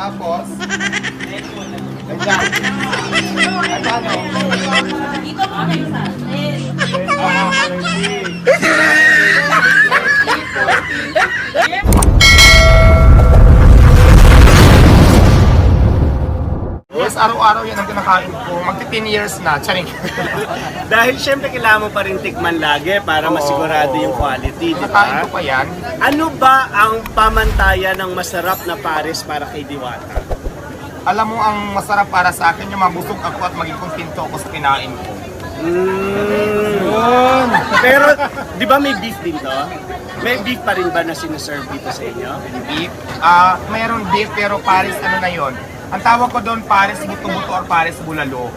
Tapos, ganyan. At ano? Dito po kayo sa atin. Yes, araw-araw yan ang kinakain ko. Magti 10 years na. Charing. Dahil syempre kailangan mo pa rin tikman lagi para masigurado yung quality, di Kinakain ba? ko pa yan. Ano ba ang pamantayan ng masarap na pares para kay Diwata? Alam mo, ang masarap para sa akin yung mabusog ako at maging kontento ako sa kinain ko. Pero, di ba may beef din to? May beef pa rin ba na sinaserve dito sa inyo? Beef. Mayroon beef pero pares ano na yon. Ang tawag ko doon pares buto-buto or pares bulalo.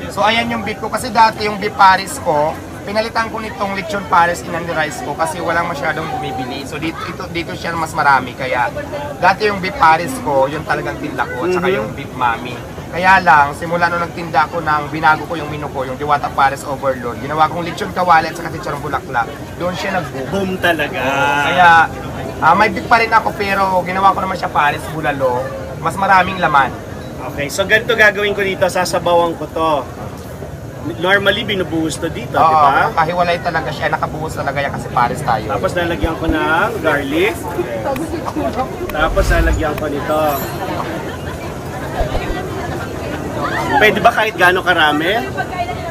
So ayan yung beef ko kasi dati yung beef pares ko, pinalitan ko nitong lechon pares inandi rice ko kasi walang masyadong bumibili. So dito siya mas marami kaya dati yung beef pares ko, yung talagang tinda ko at saka yung beef mami. Kaya lang, simula nung nagtinda ko ng binago ko yung menu ko, yung Diwata Pares Overload, ginawa kong lechon kawali at saka chicharong bulaklak. Doon siya nag-boom. Boom talaga. Kaya may beef pa rin ako pero ginawa ko naman siya pares bulalo. Mas maraming laman. Okay, so ganito gagawin ko dito, sasabawan ko to. Normally, binubuhos to dito, di ba? Kahiwalay talaga siya, nakabuhos talaga yan kasi pares tayo. Tapos lalagyan ko ng garlic. Tapos lalagyan ko nito. Pwede ba kahit gaano karami?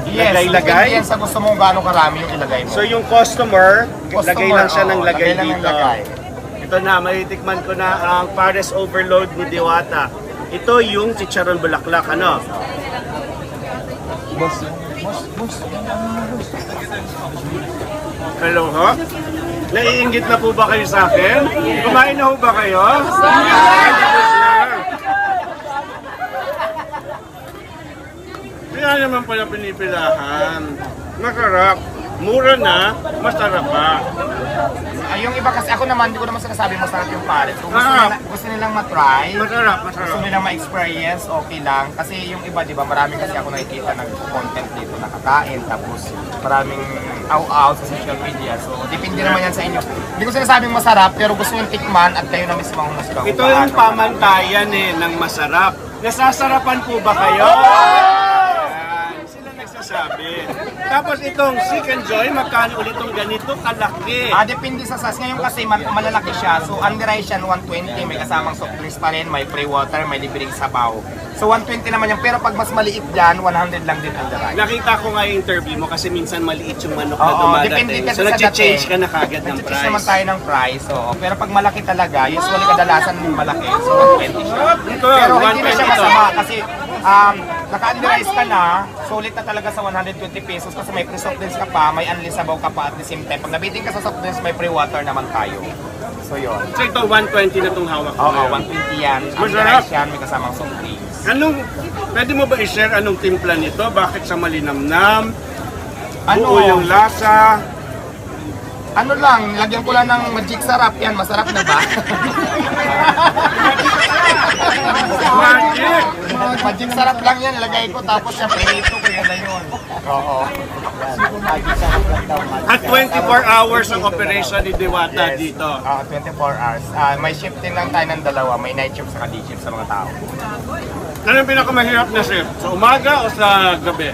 Yes, Lagay-lagay? depende yan sa gusto mong gaano karami yung ilagay mo. So yung customer, lagay lang siya ng lagay lang ng dito. lagay. Ito na, matitikman ko na ang Pares Overload ni Diwata. Ito yung chicharon bulaklak, ano? Hello, ho? Naiinggit na po ba kayo sa akin? Kumain na ho ba kayo? Kaya naman pala pinipilahan. Masarap. Mura na, masarap pa. Yung iba kasi ako naman, hindi ko naman sinasabi masarap yung pares. Kung gusto nilang matry, Masarap, gusto masarap. nilang ma-experience, okay lang. Kasi yung iba, di ba, marami kasi ako nakikita nag-content dito nakakain. Tapos maraming aw-aw sa social media. So, depende naman yan sa inyo. Hindi ko sinasabing masarap, pero gusto yung tikman at kayo na mismo ang masarap. Ito yung pamantayan ng masarap. Nasasarapan po ba kayo? Yan, sila nagsasabi. Tapos itong Seek and Joy, magkano ulit itong ganito kalaki? Depende sa size. Ngayon kasi malalaki siya. So, under rice yan, 120. May kasamang soft drinks pa rin, may free water, may libreng sabaw. So, 120 naman yan. Pero pag mas maliit dyan, 100 lang din under rice. Nakita ko nga yung interview mo kasi minsan maliit yung manok Oo, na depende dumadating. kasi So sa nag-change dating. ka na kagad ng Nag-choose naman price. tayo ng price. Oo. Pero pag malaki talaga, usually kadalasan malaki. So, 120 siya. Ito, Pero hindi na 120 siya to. masama kasi naka-under rice ka na, sulit na talaga sa 120 pesos kasi may free soft drinks ka pa, may unli sabaw ka pa at the same time. Pag nabitin ka sa soft drinks, may free water naman tayo. So, yun. So ito, 120 na itong hawak ko. Oo, ngayon. 120 yan. Under Masarap. rice yan, may kasamang soft drinks. Pwede mo ba i-share anong timpla nito? Bakit sa malinamnam? Ano? Buo yung lasa? Ano lang, lagyan ko lang ng magic sarap yan. Masarap na ba? Magic! Magic sarap lang yan, lagay ko tapos syempre ito ko yan na yun. Oo. At 24 hours ang operation ni Diwata Yes. dito. 24 hours. May shifting lang tayo ng dalawa, may night shift sa day shift sa mga tao. Ano yung pinakamahirap na shift? Sa umaga o sa gabi?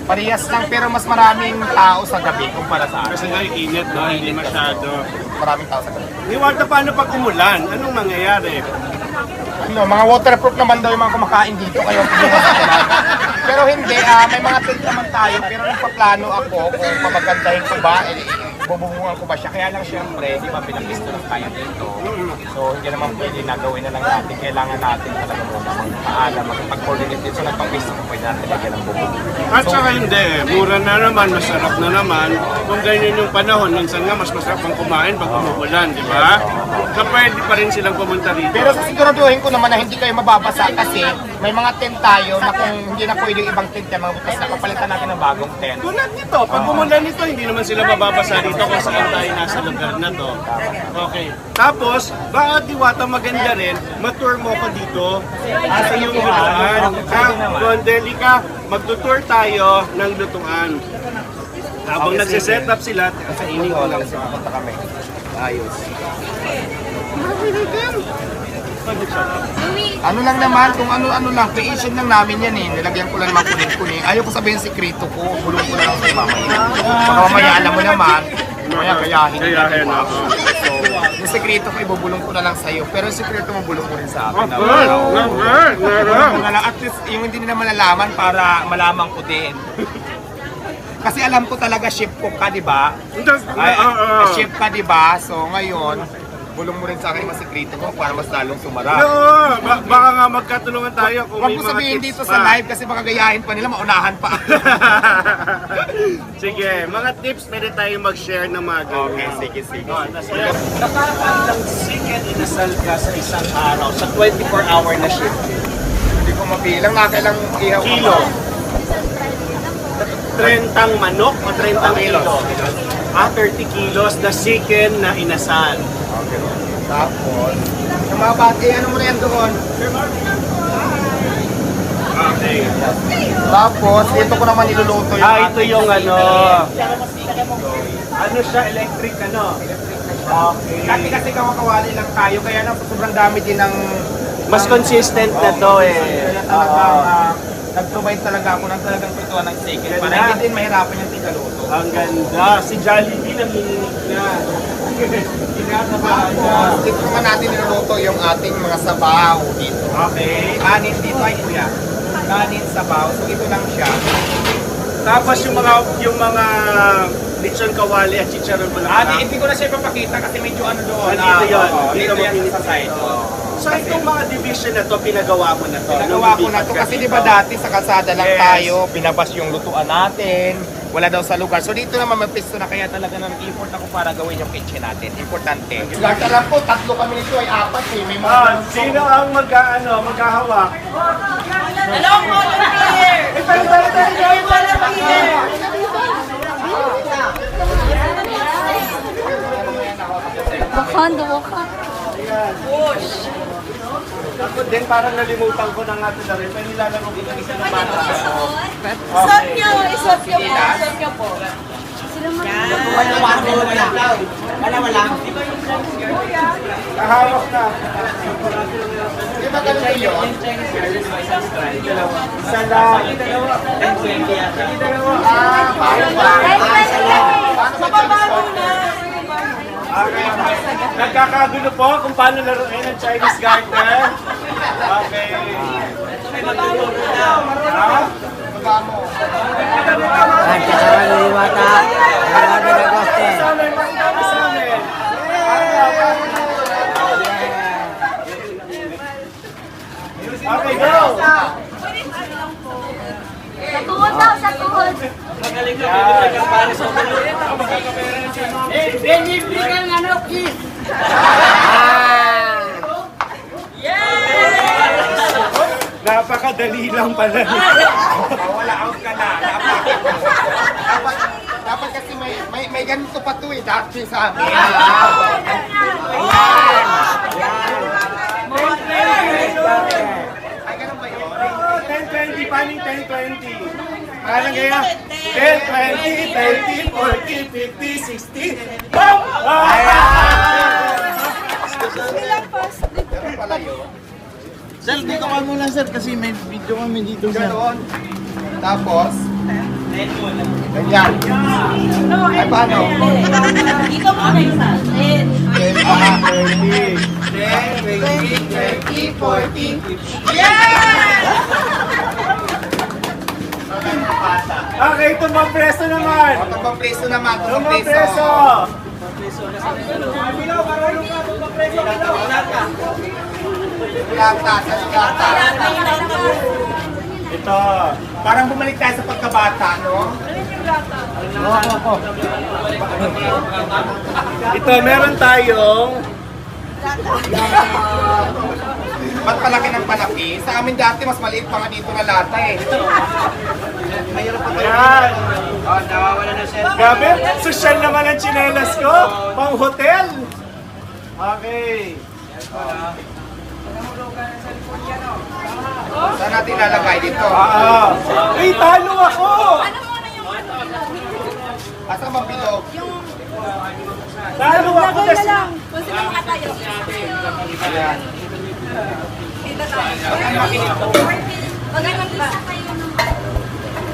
Parehas lang pero mas maraming tao sa gabi kumpara sa Kasi araw. nga init, no? Hindi masyado. Maraming tao sa gabi. Diwata, paano pag umulan? Anong mangyayari? No, mga waterproof naman daw yung mga kumakain dito kayo. Pero hindi, may mga tent naman tayo pero nagpaplano ako kung papagandahin ko ba, bubungungan ko ba siya. Kaya lang syempre, di ba pinapisto lang tayo dito. So hindi naman pwede na gawin na lang natin. Kailangan natin talaga muna magpaalam, magpag-coordinate dito. So nagpapisto ko pwede natin lagyan ng bubong. At saka hindi, mura na naman, masarap na naman. Kung ganyan yung panahon, minsan nga mas masarap ang kumain pag umuulan, di ba? So pwede pa rin silang pumunta rito. Pero sisiguraduhin ko naman na hindi kayo mababasa kasi may mga tent tayo na kung hindi na pwede yung ibang tent yan, mga butas na kapalitan natin ng bagong tent. Tulad nito, pag umulan nito, hindi naman sila mababasa dito kung saan tayo nasa lugar na to. Okay. Tapos, baka Diwata maganda rin, matour mo ko dito sa iyong lutuan. Gondeli ka, magtutour tayo ng lutuan. Habang nagsiset up sila, kainin ko lang sila. Punta kami. Ayos. Uwi, Ano lang naman, kung ano-ano lang, creation lang namin yan eh. Nilagyan ko lang naman kuning-kuning. Ayaw ko sabihin sikreto ko, bulong ko na lang kay mamaya. Baka mamaya alam mo naman, mamaya gayahin nila, Gayahin, diba? oo. So, yung sikreto ko, ibubulong ko na lang sa'yo. Pero yung sikreto mo, bulong ko rin sa akin. Bulong ko na lang. At least, yung hindi nila malalaman para malaman ko din. Kasi alam ko talaga chef cook ka, di ba? Ay, chef ka, di ba? So, ngayon, bulong mo rin sa akin yung mga sikreto ko para mas lalong sumara. Oo, baka nga magkatulungan tayo kung Huwag may mo mga sabihin tips dito pa. sa live kasi baka gayahin pa nila, maunahan pa ako. Sige, mga tips pwede tayo mag-share ng mga ganyan. sige. Nakakailang chicken inasal ka sa isang araw sa 24-hour na shift? Hindi ko mabilang, nakailang ihaw Kilo. 30 manok o 30 kilo? 30 kilos na chicken na inasal. Okay. Tapos, yung mga bati, ano mo na yan doon? Okay. Tapos, dito ko naman niluluto yung Ito yung ano. Ano siya, electric ano? Okay. Dati kasi kawakawali lang tayo, kaya na sobrang dami din ng... Mas consistent na to eh. Kaya talagang nag-provide talaga ako ng talagang pituan ng chicken. Para Ganda. hindi din mahirapan yung tigaluto. Ang ganda. Si Jollibee nanginginig na. Kinakabahan na. Tapos, dito naman natin niluluto yung ating mga sabaw dito. Okay. Kanin dito ay kuya. Kanin, sabaw. So ito lang siya. Tapos yung mga lechon kawali at chicharon bulaklak. Hindi ko na siya ipapakita kasi medyo ano doon. Dito yun. Dito Dito yan mo sa side. So itong mga division na to, pinagawa mo na to. Nagawa ko na to kasi di ba dati sa kalsada lang Yes. tayo, binabas yung lutuan natin, wala daw sa lugar. So dito naman may pisto na kaya talaga ng import ako para gawin yung kitchen natin. Importante. Lahat alam ko, 3 kami nito ay 4 eh. May mga Sino ang maghahawak? Hello, volunteer! Volunteer! Baka. Push! Ako din parang nalimutan ko na nga ito na rin. Pero nilalaro ko ng isa ng bata. Isot nyo! Isot nyo po! Isot nyo po! Kahawak na. Di ba ganun ba yun? Isa lang. Paano ba? Paano ba Okay. Nagkakagulo po kung paano laruin ang Chinese garden. Okay. Ha? Magamo. Sa amin, pakita sa amin. Okay, go! Sa tuhod daw, sa tuhod. Napakadali lang pala. Wala out ka na. Dapat kasi may ganito pa to eh. Dati sa amin. Ay, ganun ba yun? 10-20, paning 10-20? Parang kaya, 10, 20, 30, 40, 50, 60, BOOM! Ganun pala yun. Sir, dito ka muna sir kasi may video kami dito sir. Ganon. Tapos, ganyan. Ay, paano? Dito muna isa. 10. 10, 20, 30, 40. Okay, tumbang preso naman! Tumbang preso naman. Tumbang preso! Lata, sa lata. Ito. Parang bumalik tayo sa pagkabata, no? Ito, meron tayong Ba't palaki ng palaki? Sa amin dati, mas maliit pa nga dito na lata eh. Ayan. Grabe, social naman ang tsinelas ko. Pang hotel. Okay. Saan natin lalagay dito? Ay, talo ako! Asa bang bilog? Talo ako kasi. Kung sino makatayo. Ayan. Mag-alisa kayo ng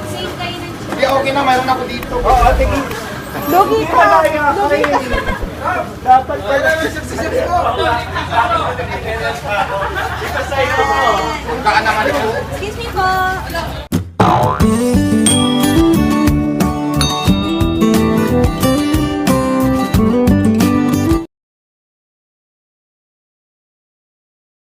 save kayo ng Hindi, okay na, mayroon ako dito. Oo, tingin. Lugi ka! Lugi ka! Dapat pala. Kaan naman ito. Excuse me po.